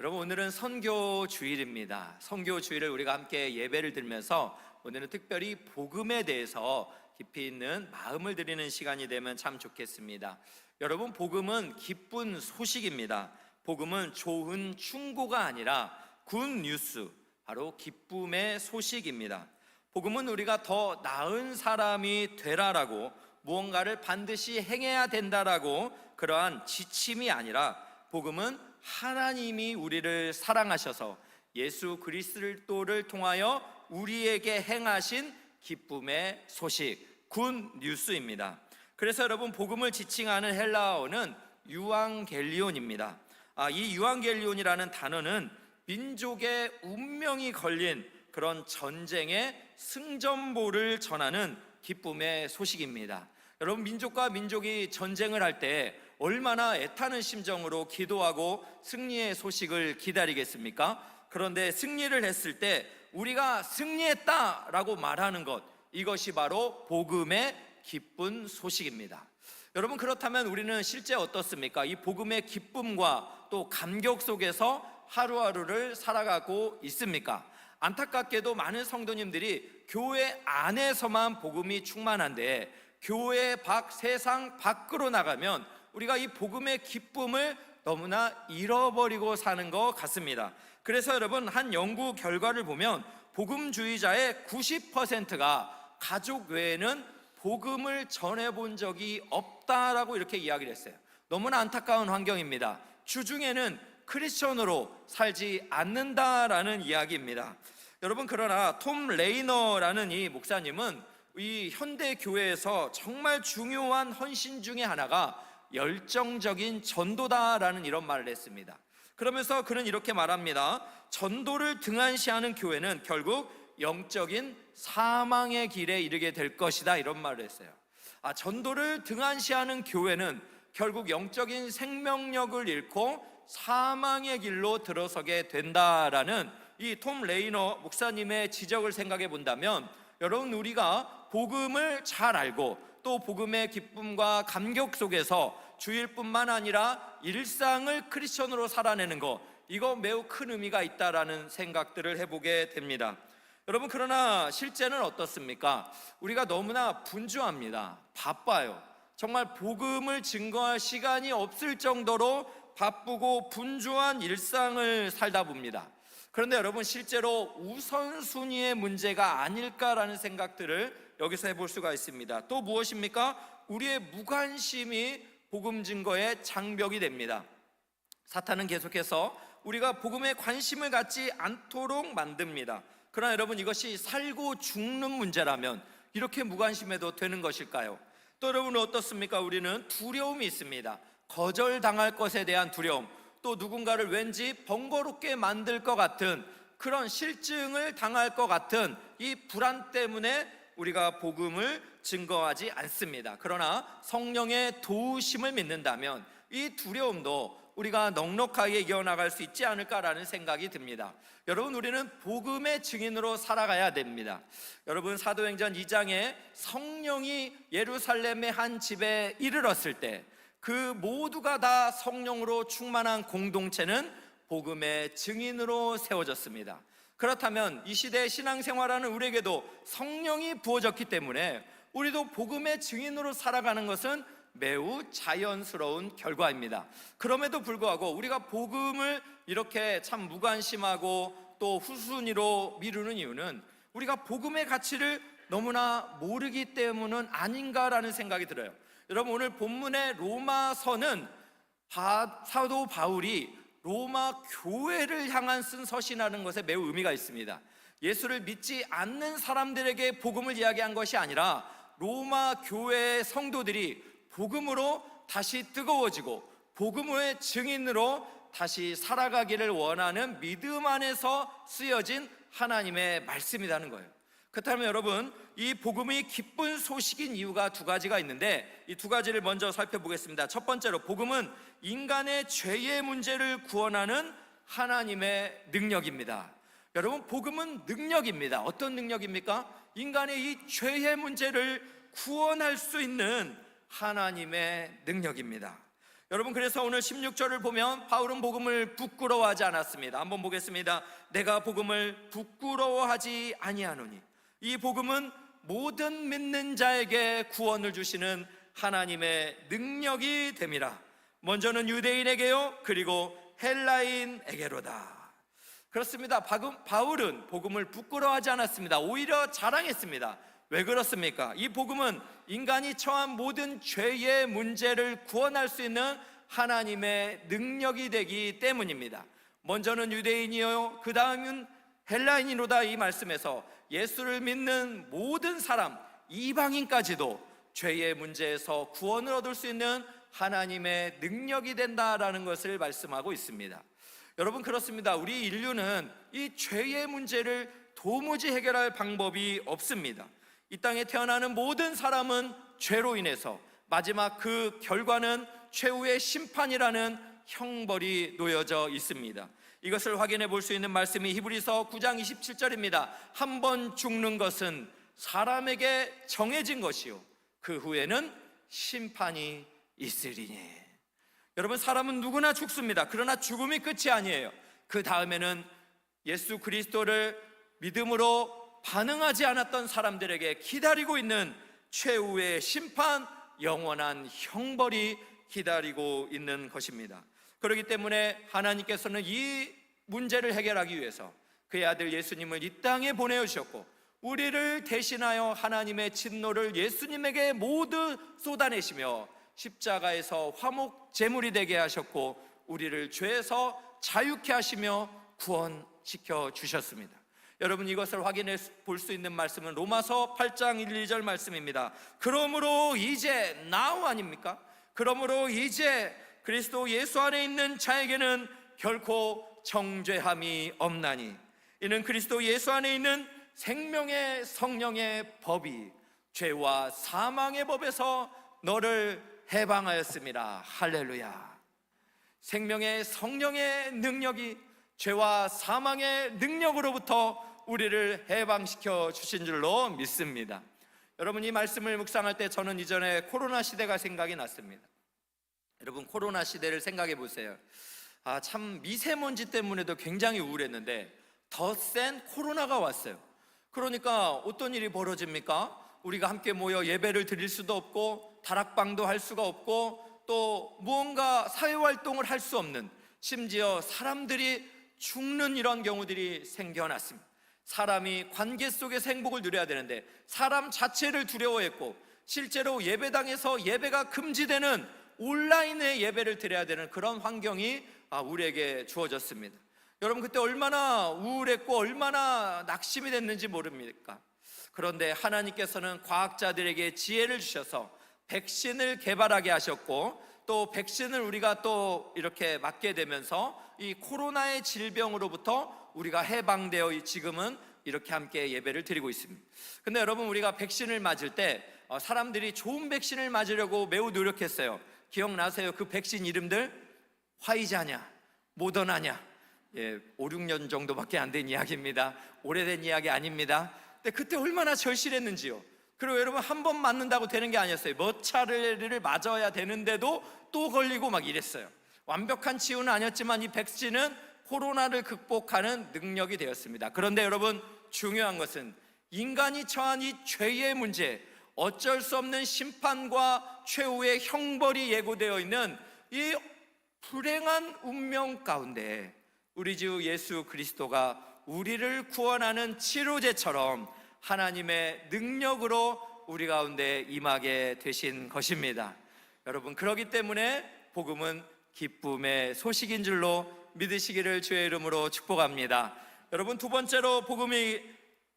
여러분, 오늘은 선교 주일입니다. 선교 주일을 우리가 함께 예배를 드리면서 오늘은 특별히 복음에 대해서 깊이 있는 마음을 드리는 시간이 되면 참 좋겠습니다. 여러분, 복음은 기쁜 소식입니다. 복음은 좋은 충고가 아니라 굿 뉴스, 바로 기쁨의 소식입니다. 복음은 우리가 더 나은 사람이 되라라고, 무언가를 반드시 행해야 된다라고 그러한 지침이 아니라, 복음은 하나님이 우리를 사랑하셔서 예수 그리스도를 통하여 우리에게 행하신 기쁨의 소식, 굿 뉴스입니다. 그래서 여러분, 복음을 지칭하는 헬라어는 유앙겔리온입니다. 이 유앙겔리온이라는 단어는 민족의 운명이 걸린 그런 전쟁의 승전보를 전하는 기쁨의 소식입니다. 여러분, 민족과 민족이 전쟁을 할 때 얼마나 애타는 심정으로 기도하고 승리의 소식을 기다리겠습니까? 그런데 승리를 했을 때 우리가 승리했다라고 말하는 것, 이것이 바로 복음의 기쁜 소식입니다. 여러분, 그렇다면 우리는 실제 어떻습니까? 이 복음의 기쁨과 또 감격 속에서 하루하루를 살아가고 있습니까? 안타깝게도 많은 성도님들이 교회 안에서만 복음이 충만한데 교회 밖, 세상 밖으로 나가면 우리가 이 복음의 기쁨을 너무나 잃어버리고 사는 것 같습니다. 그래서 여러분, 한 연구 결과를 보면 복음주의자의 90%가 가족 외에는 복음을 전해본 적이 없다라고 이렇게 이야기를 했어요. 너무나 안타까운 환경입니다. 주중에는 크리스천으로 살지 않는다라는 이야기입니다. 여러분, 그러나 톰 레이너라는 이 목사님은 이 현대 교회에서 정말 중요한 헌신 중에 하나가 열정적인 전도다라는 이런 말을 했습니다. 그러면서 그는 이렇게 말합니다. 전도를 등한시하는 교회는 결국 영적인 사망의 길에 이르게 될 것이다, 이런 말을 했어요. 전도를 등한시하는 교회는 결국 영적인 생명력을 잃고 사망의 길로 들어서게 된다라는 이 톰 레이너 목사님의 지적을 생각해 본다면, 여러분, 우리가 복음을 잘 알고 또 복음의 기쁨과 감격 속에서 주일뿐만 아니라 일상을 크리스천으로 살아내는 것, 이거 매우 큰 의미가 있다라는 생각들을 해보게 됩니다. 여러분, 그러나 실제는 어떻습니까? 우리가 너무나 분주합니다. 바빠요. 정말 복음을 증거할 시간이 없을 정도로 바쁘고 분주한 일상을 살다 봅니다. 그런데 여러분, 실제로 우선순위의 문제가 아닐까라는 생각들을 여기서 해볼 수가 있습니다. 또 무엇입니까? 우리의 무관심이 복음 증거의 장벽이 됩니다. 사탄은 계속해서 우리가 복음에 관심을 갖지 않도록 만듭니다. 그러나 여러분, 이것이 살고 죽는 문제라면 이렇게 무관심해도 되는 것일까요? 또 여러분, 어떻습니까? 우리는 두려움이 있습니다. 거절당할 것에 대한 두려움, 또 누군가를 왠지 번거롭게 만들 것 같은 그런 실증을 당할 것 같은 이 불안 때문에 우리가 복음을 증거하지 않습니다. 그러나 성령의 도우심을 믿는다면 이 두려움도 우리가 넉넉하게 이겨나갈 수 있지 않을까라는 생각이 듭니다. 여러분, 우리는 복음의 증인으로 살아가야 됩니다. 여러분, 사도행전 2장에 성령이 예루살렘의 한 집에 이르렀을 때 그 모두가 다 성령으로 충만한 공동체는 복음의 증인으로 세워졌습니다. 그렇다면 이 시대의 신앙생활하는 우리에게도 성령이 부어졌기 때문에 우리도 복음의 증인으로 살아가는 것은 매우 자연스러운 결과입니다. 그럼에도 불구하고 우리가 복음을 이렇게 참 무관심하고 또 후순위로 미루는 이유는 우리가 복음의 가치를 너무나 모르기 때문은 아닌가라는 생각이 들어요. 여러분, 오늘 본문의 로마서는 사도 바울이 로마 교회를 향한 쓴 서신이라는 것에 매우 의미가 있습니다. 예수를 믿지 않는 사람들에게 복음을 이야기한 것이 아니라 로마 교회의 성도들이 복음으로 다시 뜨거워지고 복음의 증인으로 다시 살아가기를 원하는 믿음 안에서 쓰여진 하나님의 말씀이라는 거예요. 그렇다면 여러분, 이 복음이 기쁜 소식인 이유가 두 가지가 있는데 이 두 가지를 먼저 살펴보겠습니다. 첫 번째로, 복음은 인간의 죄의 문제를 구원하는 하나님의 능력입니다. 여러분, 복음은 능력입니다. 어떤 능력입니까? 인간의 이 죄의 문제를 구원할 수 있는 하나님의 능력입니다. 여러분, 그래서 오늘 16절을 보면 바울은 복음을 부끄러워하지 않았습니다. 한번 보겠습니다. 내가 복음을 부끄러워하지 아니하노니. 이 복음은 모든 믿는 자에게 구원을 주시는 하나님의 능력이 됨이라. 먼저는 유대인에게요, 그리고 헬라인에게로다. 그렇습니다. 바울은 복음을 부끄러워하지 않았습니다. 오히려 자랑했습니다. 왜 그렇습니까? 이 복음은 인간이 처한 모든 죄의 문제를 구원할 수 있는 하나님의 능력이 되기 때문입니다. 먼저는 유대인이요, 그 다음은 헬라인이로다. 이 말씀에서 예수를 믿는 모든 사람, 이방인까지도 죄의 문제에서 구원을 얻을 수 있는 하나님의 능력이 된다라는 것을 말씀하고 있습니다. 여러분, 그렇습니다. 우리 인류는 이 죄의 문제를 도무지 해결할 방법이 없습니다. 이 땅에 태어나는 모든 사람은 죄로 인해서 마지막 그 결과는 최후의 심판이라는 형벌이 놓여져 있습니다. 이것을 확인해 볼 수 있는 말씀이 히브리서 9장 27절입니다. 한 번 죽는 것은 사람에게 정해진 것이요, 그 후에는 심판이 있으리니. 여러분, 사람은 누구나 죽습니다. 그러나 죽음이 끝이 아니에요. 그 다음에는 예수 그리스도를 믿음으로 반응하지 않았던 사람들에게 기다리고 있는 최후의 심판, 영원한 형벌이 기다리고 있는 것입니다. 그렇기 때문에 하나님께서는 이 문제를 해결하기 위해서 그의 아들 예수님을 이 땅에 보내주셨고, 우리를 대신하여 하나님의 진노를 예수님에게 모두 쏟아내시며 십자가에서 화목 제물이 되게 하셨고, 우리를 죄에서 자유케 하시며 구원시켜 주셨습니다. 여러분, 이것을 확인해 볼 수 있는 말씀은 로마서 8장 1, 2절 말씀입니다. 그러므로 이제 now 아닙니까? 그러므로 이제 그리스도 예수 안에 있는 자에게는 결코 정죄함이 없나니, 이는 그리스도 예수 안에 있는 생명의 성령의 법이 죄와 사망의 법에서 너를 해방하였습니다. 할렐루야. 생명의 성령의 능력이 죄와 사망의 능력으로부터 우리를 해방시켜 주신 줄로 믿습니다. 여러분, 이 말씀을 묵상할 때 저는 이전에 코로나 시대가 생각이 났습니다. 여러분, 코로나 시대를 생각해 보세요. 참 미세먼지 때문에도 굉장히 우울했는데 더 센 코로나가 왔어요. 그러니까 어떤 일이 벌어집니까? 우리가 함께 모여 예배를 드릴 수도 없고, 다락방도 할 수가 없고, 또 무언가 사회활동을 할 수 없는, 심지어 사람들이 죽는 이런 경우들이 생겨났습니다. 사람이 관계 속에서 행복을 누려야 되는데 사람 자체를 두려워했고, 실제로 예배당에서 예배가 금지되는 온라인의 예배를 드려야 되는 그런 환경이 우리에게 주어졌습니다. 여러분, 그때 얼마나 우울했고 얼마나 낙심이 됐는지 모릅니까? 그런데 하나님께서는 과학자들에게 지혜를 주셔서 백신을 개발하게 하셨고, 또 백신을 우리가 또 이렇게 맞게 되면서 이 코로나의 질병으로부터 우리가 해방되어 지금은 이렇게 함께 예배를 드리고 있습니다. 근데 여러분, 우리가 백신을 맞을 때 사람들이 좋은 백신을 맞으려고 매우 노력했어요. 기억나세요? 그 백신 이름들? 화이자냐, 모더나냐. 5, 6년 정도밖에 안 된 이야기입니다. 오래된 이야기 아닙니다. 근데 그때 얼마나 절실했는지요. 그리고 여러분, 한 번 맞는다고 되는 게 아니었어요. 몇 차례를 맞아야 되는데도 또 걸리고 막 이랬어요. 완벽한 치유는 아니었지만 이 백신은 코로나를 극복하는 능력이 되었습니다. 그런데 여러분, 중요한 것은 인간이 처한 이 죄의 문제, 어쩔 수 없는 심판과 최후의 형벌이 예고되어 있는 이 불행한 운명 가운데 우리 주 예수 그리스도가 우리를 구원하는 치료제처럼 하나님의 능력으로 우리 가운데 임하게 되신 것입니다. 여러분, 그렇기 때문에 복음은 기쁨의 소식인 줄로 믿으시기를 주의 이름으로 축복합니다. 여러분, 두 번째로 복음이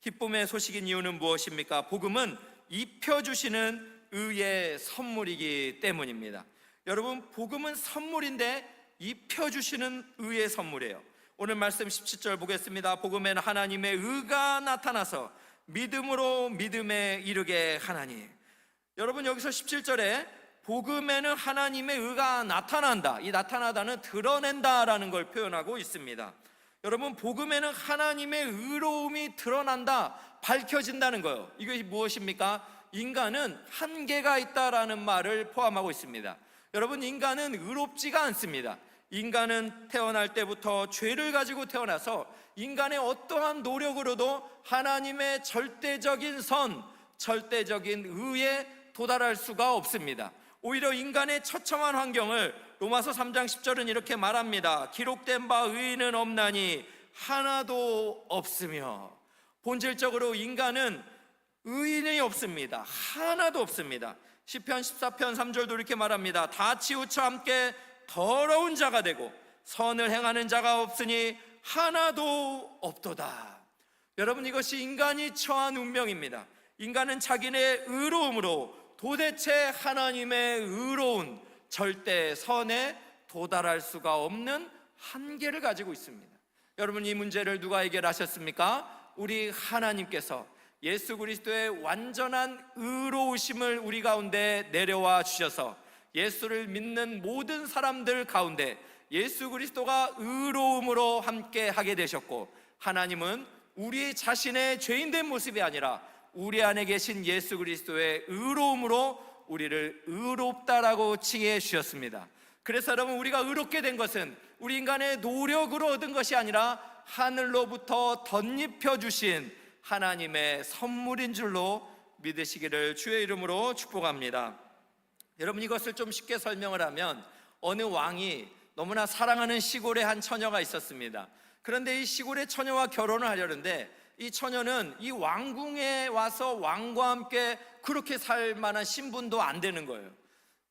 기쁨의 소식인 이유는 무엇입니까? 복음은 입혀주시는 의의 선물이기 때문입니다. 여러분, 복음은 선물인데 입혀주시는 의의 선물이에요. 오늘 말씀 17절 보겠습니다. 복음에는 하나님의 의가 나타나서 믿음으로 믿음에 이르게 하나니. 여러분, 여기서 17절에 복음에는 하나님의 의가 나타난다, 이 나타나다는 드러낸다라는 걸 표현하고 있습니다. 여러분, 복음에는 하나님의 의로움이 드러난다, 밝혀진다는 거예요. 이게 무엇입니까? 인간은 한계가 있다라는 말을 포함하고 있습니다. 여러분, 인간은 의롭지가 않습니다. 인간은 태어날 때부터 죄를 가지고 태어나서 인간의 어떠한 노력으로도 하나님의 절대적인 선, 절대적인 의에 도달할 수가 없습니다. 오히려 인간의 처참한 환경을 로마서 3장 10절은 이렇게 말합니다. 기록된 바 의인은 없나니 하나도 없으며. 본질적으로 인간은 의인이 없습니다. 하나도 없습니다. 시편 14편 3절도 이렇게 말합니다. 다 치우쳐 함께 더러운 자가 되고 선을 행하는 자가 없으니 하나도 없도다. 여러분, 이것이 인간이 처한 운명입니다. 인간은 자기네 의로움으로 도대체 하나님의 의로운 절대 선에 도달할 수가 없는 한계를 가지고 있습니다. 여러분, 이 문제를 누가 해결하셨습니까? 우리 하나님께서 예수 그리스도의 완전한 의로우심을 우리 가운데 내려와 주셔서 예수를 믿는 모든 사람들 가운데 예수 그리스도가 의로움으로 함께 하게 되셨고, 하나님은 우리 자신의 죄인된 모습이 아니라 우리 안에 계신 예수 그리스도의 의로움으로 우리를 의롭다라고 칭해 주셨습니다. 그래서 여러분, 우리가 의롭게 된 것은 우리 인간의 노력으로 얻은 것이 아니라 하늘로부터 덧입혀 주신 하나님의 선물인 줄로 믿으시기를 주의 이름으로 축복합니다. 여러분, 이것을 좀 쉽게 설명을 하면 어느 왕이 너무나 사랑하는 시골에 한 처녀가 있었습니다. 그런데 이 시골의 처녀와 결혼을 하려는데 이 처녀는 이 왕궁에 와서 왕과 함께 그렇게 살 만한 신분도 안 되는 거예요.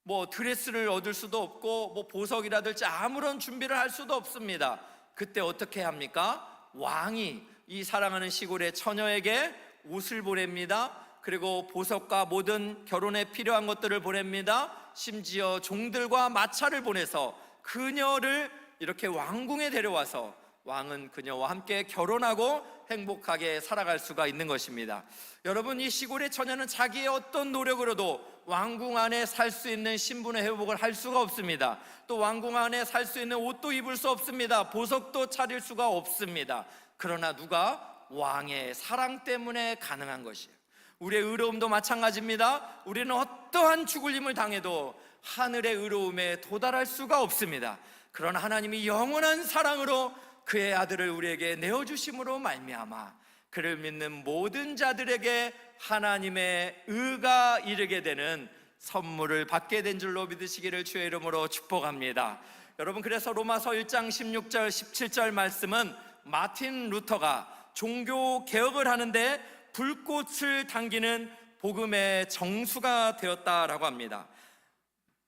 뭐 드레스를 얻을 수도 없고 뭐 보석이라든지 아무런 준비를 할 수도 없습니다. 그때 어떻게 합니까? 왕이 이 사랑하는 시골의 처녀에게 옷을 보냅니다. 그리고 보석과 모든 결혼에 필요한 것들을 보냅니다. 심지어 종들과 마차를 보내서 그녀를 이렇게 왕궁에 데려와서 왕은 그녀와 함께 결혼하고 행복하게 살아갈 수가 있는 것입니다. 여러분, 이 시골의 처녀는 자기의 어떤 노력으로도 왕궁 안에 살 수 있는 신분의 회복을 할 수가 없습니다. 또 왕궁 안에 살 수 있는 옷도 입을 수 없습니다. 보석도 차릴 수가 없습니다. 그러나 누가? 왕의 사랑 때문에 가능한 것이에요. 우리의 의로움도 마찬가지입니다. 우리는 어떠한 죽을림을 당해도 하늘의 의로움에 도달할 수가 없습니다. 그러나 하나님이 영원한 사랑으로 그의 아들을 우리에게 내어주심으로 말미암아 그를 믿는 모든 자들에게 하나님의 의가 이르게 되는 선물을 받게 된 줄로 믿으시기를 주의 이름으로 축복합니다. 여러분, 그래서 로마서 1장 16절 17절 말씀은 마틴 루터가 종교 개혁을 하는데 불꽃을 당기는 복음의 정수가 되었다라고 합니다.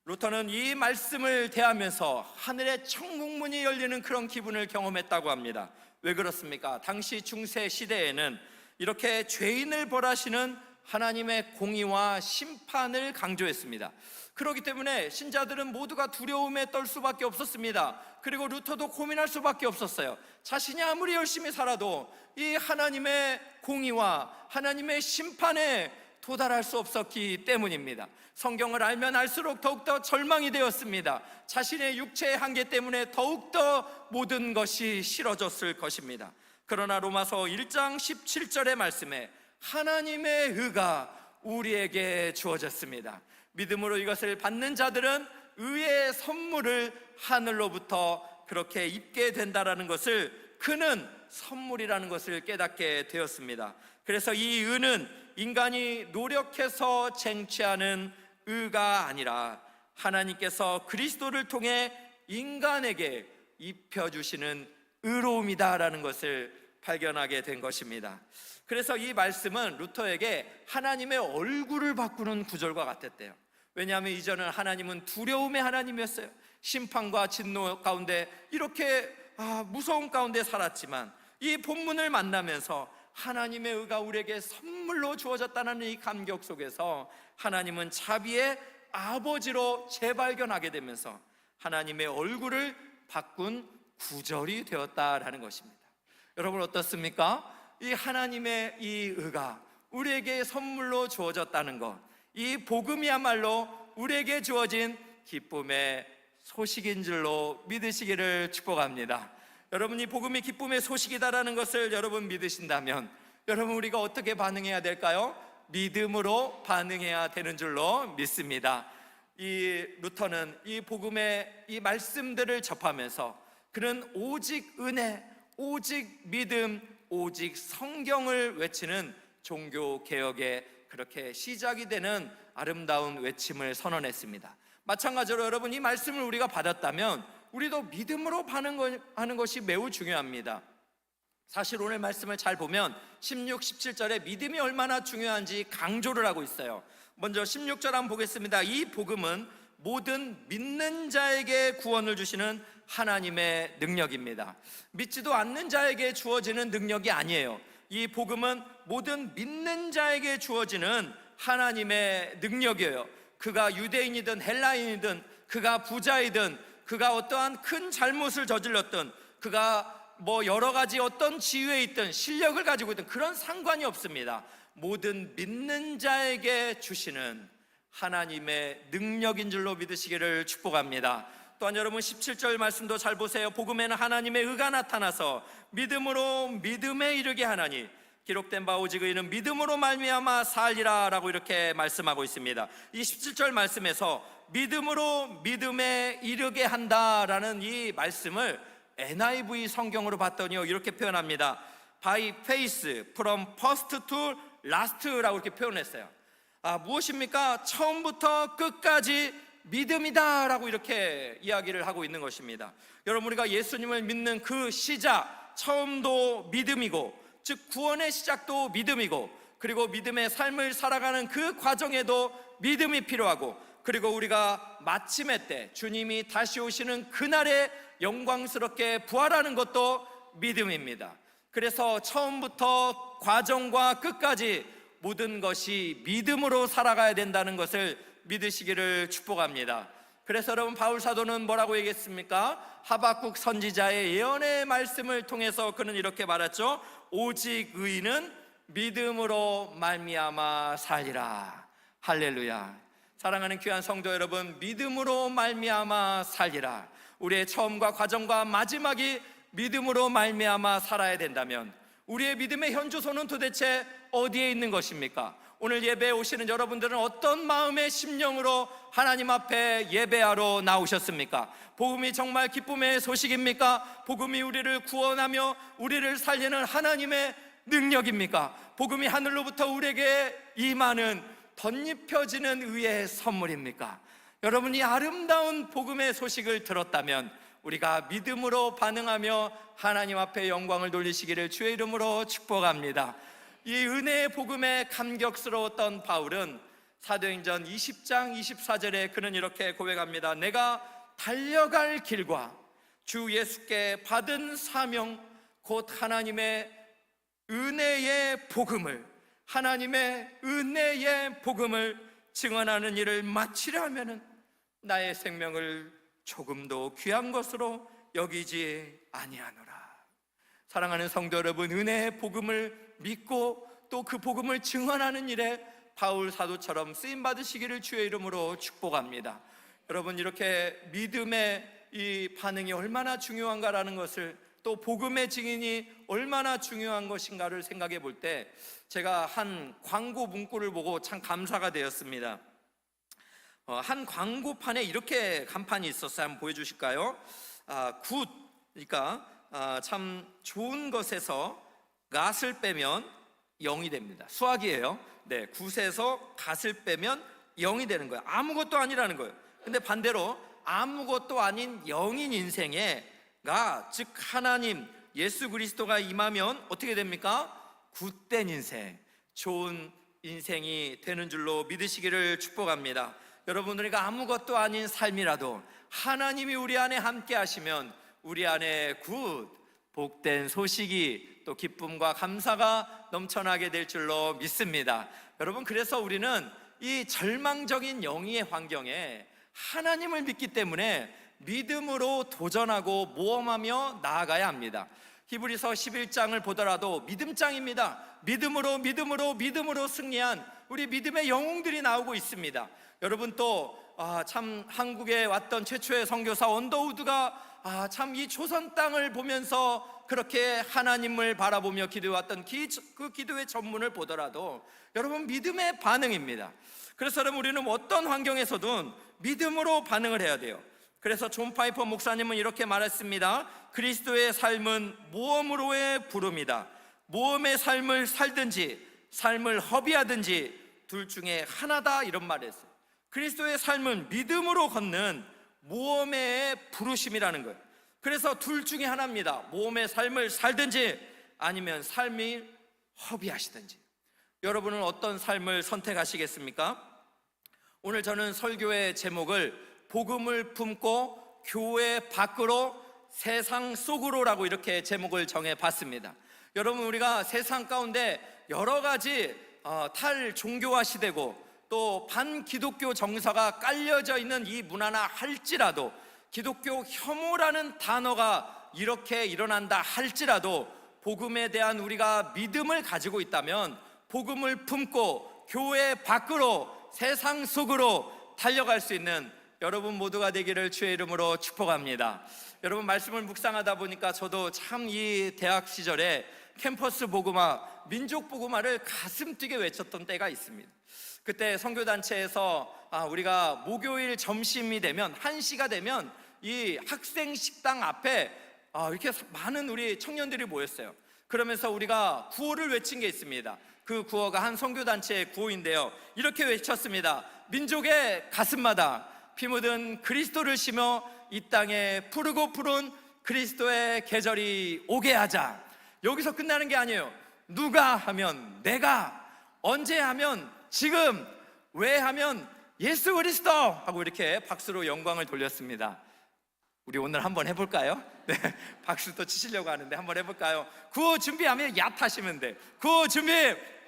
루터는 이 말씀을 대하면서 하늘의 천국문이 열리는 그런 기분을 경험했다고 합니다. 왜 그렇습니까? 당시 중세 시대에는 이렇게 죄인을 벌하시는 하나님의 공의와 심판을 강조했습니다. 그렇기 때문에 신자들은 모두가 두려움에 떨 수밖에 없었습니다. 그리고 루터도 고민할 수밖에 없었어요. 자신이 아무리 열심히 살아도 이 하나님의 공의와 하나님의 심판에 도달할 수 없었기 때문입니다. 성경을 알면 알수록 더욱더 절망이 되었습니다. 자신의 육체의 한계 때문에 더욱더 모든 것이 싫어졌을 것입니다. 그러나 로마서 1장 17절의 말씀에 하나님의 의가 우리에게 주어졌습니다. 믿음으로 이것을 받는 자들은 의의 선물을 하늘로부터 그렇게 입게 된다라는 것을, 그는 선물이라는 것을 깨닫게 되었습니다. 그래서 이 의는 인간이 노력해서 쟁취하는 의가 아니라 하나님께서 그리스도를 통해 인간에게 입혀주시는 의로움이다라는 것을 발견하게 된 것입니다. 그래서 이 말씀은 루터에게 하나님의 얼굴을 바꾸는 구절과 같았대요. 왜냐하면 이전은 하나님은 두려움의 하나님이었어요. 심판과 진노 가운데 이렇게 무서움 가운데 살았지만 이 본문을 만나면서 하나님의 의가 우리에게 선물로 주어졌다는 이 감격 속에서 하나님은 자비의 아버지로 재발견하게 되면서 하나님의 얼굴을 바꾼 구절이 되었다라는 것입니다. 여러분, 어떻습니까? 이 하나님의 이 의가 우리에게 선물로 주어졌다는 것, 이 복음이야말로 우리에게 주어진 기쁨의 소식인 줄로 믿으시기를 축복합니다. 여러분, 이 복음이 기쁨의 소식이다라는 것을 여러분 믿으신다면 여러분, 우리가 어떻게 반응해야 될까요? 믿음으로 반응해야 되는 줄로 믿습니다. 이 루터는 이 복음의 이 말씀들을 접하면서 그는 오직 은혜, 오직 믿음, 오직 성경을 외치는 종교 개혁의 그렇게 시작이 되는 아름다운 외침을 선언했습니다. 마찬가지로 여러분, 이 말씀을 우리가 받았다면 우리도 믿음으로 반응하는 것이 매우 중요합니다. 사실 오늘 말씀을 잘 보면 16, 17절에 믿음이 얼마나 중요한지 강조를 하고 있어요. 먼저 16절 한번 보겠습니다. 이 복음은 모든 믿는 자에게 구원을 주시는 하나님의 능력입니다. 믿지도 않는 자에게 주어지는 능력이 아니에요. 이 복음은 모든 믿는 자에게 주어지는 하나님의 능력이에요. 그가 유대인이든 헬라인이든, 그가 부자이든, 그가 어떠한 큰 잘못을 저질렀든, 그가 여러 가지 어떤 지위에 있든 실력을 가지고 있든 그런 상관이 없습니다. 모든 믿는 자에게 주시는 하나님의 능력인 줄로 믿으시기를 축복합니다. 또한 여러분 17절 말씀도 잘 보세요. 복음에는 하나님의 의가 나타나서 믿음으로 믿음에 이르게 하나니 기록된 바 오직 의인은 믿음으로 말미암아 살리라 라고 이렇게 말씀하고 있습니다. 이 17절 말씀에서 믿음으로 믿음에 이르게 한다라는 이 말씀을 NIV 성경으로 봤더니요, 이렇게 표현합니다. By faith from first to last라고 이렇게 표현했어요. 무엇입니까? 처음부터 끝까지 믿음이다 라고 이렇게 이야기를 하고 있는 것입니다. 여러분, 우리가 예수님을 믿는 그 시작, 처음도 믿음이고, 즉 구원의 시작도 믿음이고, 그리고 믿음의 삶을 살아가는 그 과정에도 믿음이 필요하고, 그리고 우리가 마침의 때 주님이 다시 오시는 그날에 영광스럽게 부활하는 것도 믿음입니다. 그래서 처음부터 과정과 끝까지 모든 것이 믿음으로 살아가야 된다는 것을 믿으시기를 축복합니다. 그래서 여러분, 바울 사도는 뭐라고 얘기했습니까? 하박국 선지자의 예언의 말씀을 통해서 그는 이렇게 말했죠. 오직 의인은 믿음으로 말미암아 살리라. 할렐루야. 사랑하는 귀한 성도 여러분, 믿음으로 말미암아 살리라. 우리의 처음과 과정과 마지막이 믿음으로 말미암아 살아야 된다면 우리의 믿음의 현주소는 도대체 어디에 있는 것입니까? 오늘 예배에 오시는 여러분들은 어떤 마음의 심령으로 하나님 앞에 예배하러 나오셨습니까? 복음이 정말 기쁨의 소식입니까? 복음이 우리를 구원하며 우리를 살리는 하나님의 능력입니까? 복음이 하늘로부터 우리에게 임하는 덧입혀지는 의의 선물입니까? 여러분이 아름다운 복음의 소식을 들었다면 우리가 믿음으로 반응하며 하나님 앞에 영광을 돌리시기를 주의 이름으로 축복합니다. 이 은혜의 복음에 감격스러웠던 바울은 사도행전 20장 24절에 그는 이렇게 고백합니다. 내가 달려갈 길과 주 예수께 받은 사명 곧 하나님의 은혜의 복음을, 하나님의 은혜의 복음을 증언하는 일을 마치려 하면은 나의 생명을 조금도 귀한 것으로 여기지 아니하노라. 사랑하는 성도 여러분, 은혜의 복음을 믿고 또 그 복음을 증언하는 일에 바울 사도처럼 쓰임 받으시기를 주의 이름으로 축복합니다. 여러분, 이렇게 믿음의 이 반응이 얼마나 중요한가라는 것을, 또 복음의 증인이 얼마나 중요한 것인가를 생각해 볼 때 제가 한 광고 문구를 보고 참 감사가 되었습니다. 한 광고판에 이렇게 간판이 있었어요. 한번 보여주실까요? 굿, 그러니까 참 좋은 것에서 갓을 빼면 0이 됩니다. 수학이에요. 네, 굿에서 갓을 빼면 0이 되는 거예요. 아무것도 아니라는 거예요. 근데 반대로 아무것도 아닌 0인 인생에가, 즉 하나님 예수 그리스도가 임하면 어떻게 됩니까? 굿된 인생, 좋은 인생이 되는 줄로 믿으시기를 축복합니다. 여러분, 우리가 아무것도 아닌 삶이라도 하나님이 우리 안에 함께 하시면 우리 안에 굿, 복된 소식이, 또 기쁨과 감사가 넘쳐나게 될 줄로 믿습니다. 여러분, 그래서 우리는 이 절망적인 영의 환경에 하나님을 믿기 때문에 믿음으로 도전하고 모험하며 나아가야 합니다. 히브리서 11장을 보더라도 믿음장입니다. 믿음으로 승리한 우리 믿음의 영웅들이 나오고 있습니다. 여러분, 또 참 한국에 왔던 최초의 선교사 언더우드가 참 이 조선 땅을 보면서 그렇게 하나님을 바라보며 기도해왔던 그 기도의 전문을 보더라도 여러분, 믿음의 반응입니다. 그래서 여러분, 우리는 어떤 환경에서든 믿음으로 반응을 해야 돼요. 그래서 존 파이퍼 목사님은 이렇게 말했습니다. 그리스도의 삶은 모험으로의 부름이다. 모험의 삶을 살든지 삶을 허비하든지 둘 중에 하나다, 이런 말을 했어요. 그리스도의 삶은 믿음으로 걷는 모험의 부르심이라는 거예요. 그래서 둘 중에 하나입니다. 모험의 삶을 살든지 아니면 삶이 허비하시든지. 여러분은 어떤 삶을 선택하시겠습니까? 오늘 저는 설교의 제목을 복음을 품고 교회 밖으로 세상 속으로라고 이렇게 제목을 정해봤습니다. 여러분, 우리가 세상 가운데 여러 가지 탈종교화 시대고 또 반기독교 정서가 깔려져 있는 이 문화나 할지라도, 기독교 혐오라는 단어가 이렇게 일어난다 할지라도 복음에 대한 우리가 믿음을 가지고 있다면 복음을 품고 교회 밖으로 세상 속으로 달려갈 수 있는 여러분 모두가 되기를 주의 이름으로 축복합니다. 여러분, 말씀을 묵상하다 보니까 저도 참 이 대학 시절에 캠퍼스 복음화, 민족 복음화를 가슴 뛰게 외쳤던 때가 있습니다. 그때 선교단체에서 우리가 목요일 점심이 되면 1시가 되면 이 학생 식당 앞에 이렇게 많은 우리 청년들이 모였어요. 그러면서 우리가 구호를 외친 게 있습니다. 그 구호가 한 선교단체의 구호인데요, 이렇게 외쳤습니다. 민족의 가슴마다 피 묻은 그리스도를 심어 이 땅에 푸르고 푸른 그리스도의 계절이 오게 하자. 여기서 끝나는 게 아니에요. 누가 하면 내가, 언제 하면 지금, 왜 하면 예수 그리스도 하고 이렇게 박수로 영광을 돌렸습니다. 우리 오늘 한번 해볼까요? 네, 박수 또 치시려고 하는데 한번 해볼까요? 구호 준비하면 야 타시면 돼. 구호 준비,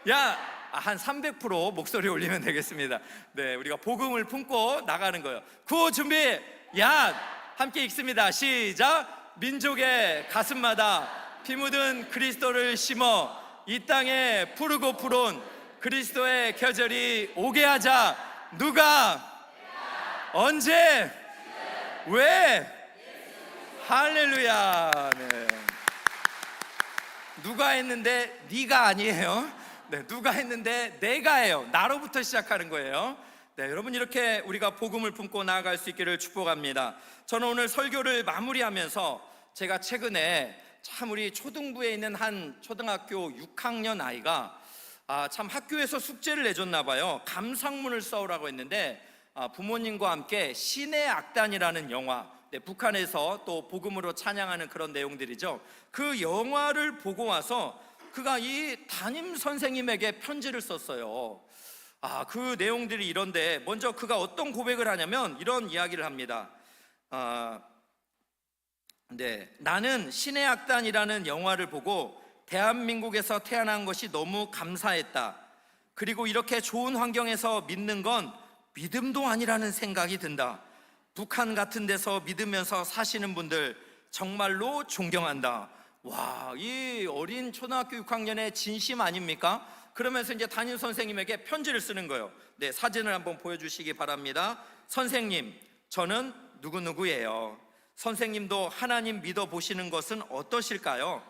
야! 한 300% 목소리 올리면 되겠습니다. 네, 우리가 복음을 품고 나가는 거예요. 구호 준비, 야! 함께 읽습니다. 시작! 민족의 가슴마다 피 묻은 그리스도를 심어 이 땅에 푸르고 푸른 그리스도의 계절이 오게 하자. 누가, 언제, 왜? 할렐루야. 네. 누가 했는데 네가 아니에요. 네, 누가 했는데 내가 해요. 나로부터 시작하는 거예요. 네, 여러분, 이렇게 우리가 복음을 품고 나아갈 수 있기를 축복합니다. 저는 오늘 설교를 마무리하면서 제가 최근에 참 우리 초등부에 있는 한 초등학교 6학년 아이가 참 학교에서 숙제를 내줬나 봐요. 감상문을 써오라고 했는데 부모님과 함께 신의 악단이라는 영화, 네, 북한에서 또 복음으로 찬양하는 그런 내용들이죠. 그 영화를 보고 와서 그가 이 담임 선생님에게 편지를 썼어요. 그 내용들이 이런데, 먼저 그가 어떤 고백을 하냐면 이런 이야기를 합니다. 네, 나는 신의 악단이라는 영화를 보고 대한민국에서 태어난 것이 너무 감사했다. 그리고 이렇게 좋은 환경에서 믿는 건 믿음도 아니라는 생각이 든다. 북한 같은 데서 믿으면서 사시는 분들 정말로 존경한다. 와, 이 어린 초등학교 6학년의 진심 아닙니까? 그러면서 이제 담임 선생님에게 편지를 쓰는 거예요. 네, 사진을 한번 보여주시기 바랍니다. 선생님, 저는 누구누구예요. 선생님도 하나님 믿어보시는 것은 어떠실까요?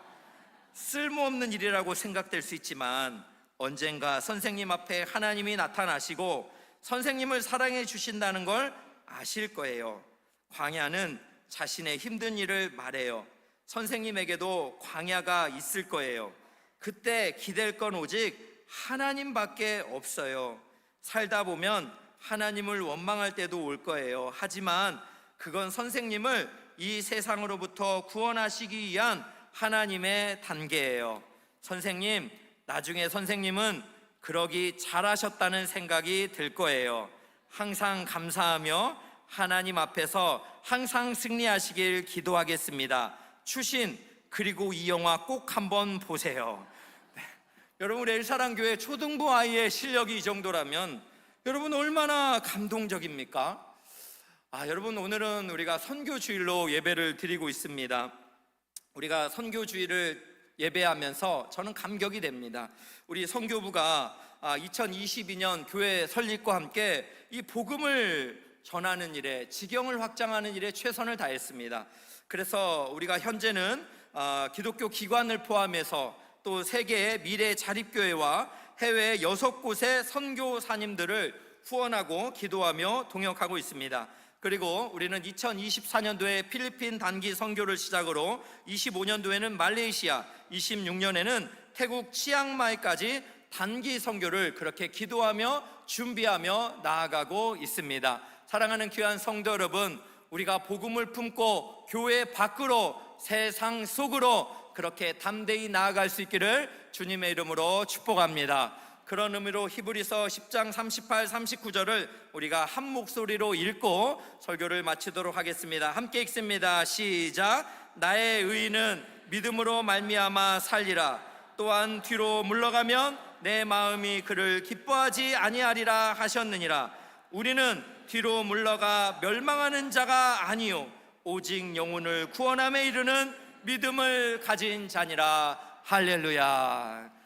쓸모없는 일이라고 생각될 수 있지만 언젠가 선생님 앞에 하나님이 나타나시고 선생님을 사랑해 주신다는 걸 아실 거예요. 광야는 자신의 힘든 일을 말해요. 선생님에게도 광야가 있을 거예요. 그때 기댈 건 오직 하나님밖에 없어요. 살다 보면 하나님을 원망할 때도 올 거예요. 하지만 그건 선생님을 이 세상으로부터 구원하시기 위한 하나님의 단계예요. 선생님, 나중에 선생님은 그러기 잘하셨다는 생각이 들 거예요. 항상 감사하며 하나님 앞에서 항상 승리하시길 기도하겠습니다. 추신, 그리고 이 영화 꼭 한번 보세요. 네. 여러분, 우리 엘사랑교회 초등부 아이의 실력이 이 정도라면 여러분 얼마나 감동적입니까? 여러분, 오늘은 우리가 선교주일로 예배를 드리고 있습니다. 우리가 선교주일을 예배하면서 저는 감격이 됩니다. 우리 선교부가 2022년 교회 설립과 함께 이 복음을 전하는 일에, 지경을 확장하는 일에 최선을 다했습니다. 그래서 우리가 현재는 기독교 기관을 포함해서 또 세계의 미래 자립교회와 해외 6곳의 선교사님들을 후원하고 기도하며 동역하고 있습니다. 그리고 우리는 2024년도에 필리핀 단기 선교를 시작으로 25년도에는 말레이시아, 26년에는 태국 치앙마이까지 단기 선교를 그렇게 기도하며 준비하며 나아가고 있습니다. 사랑하는 귀한 성도 여러분, 우리가 복음을 품고 교회 밖으로, 세상 속으로 그렇게 담대히 나아갈 수 있기를 주님의 이름으로 축복합니다. 그런 의미로 히브리서 10장 38, 39절을 우리가 한 목소리로 읽고 설교를 마치도록 하겠습니다. 함께 읽습니다. 시작. 나의 의인은 믿음으로 말미암아 살리라. 또한 뒤로 물러가면 내 마음이 그를 기뻐하지 아니하리라 하셨느니라. 우리는 뒤로 물러가 멸망하는 자가 아니요 오직 영혼을 구원함에 이르는 믿음을 가진 자니라. 할렐루야.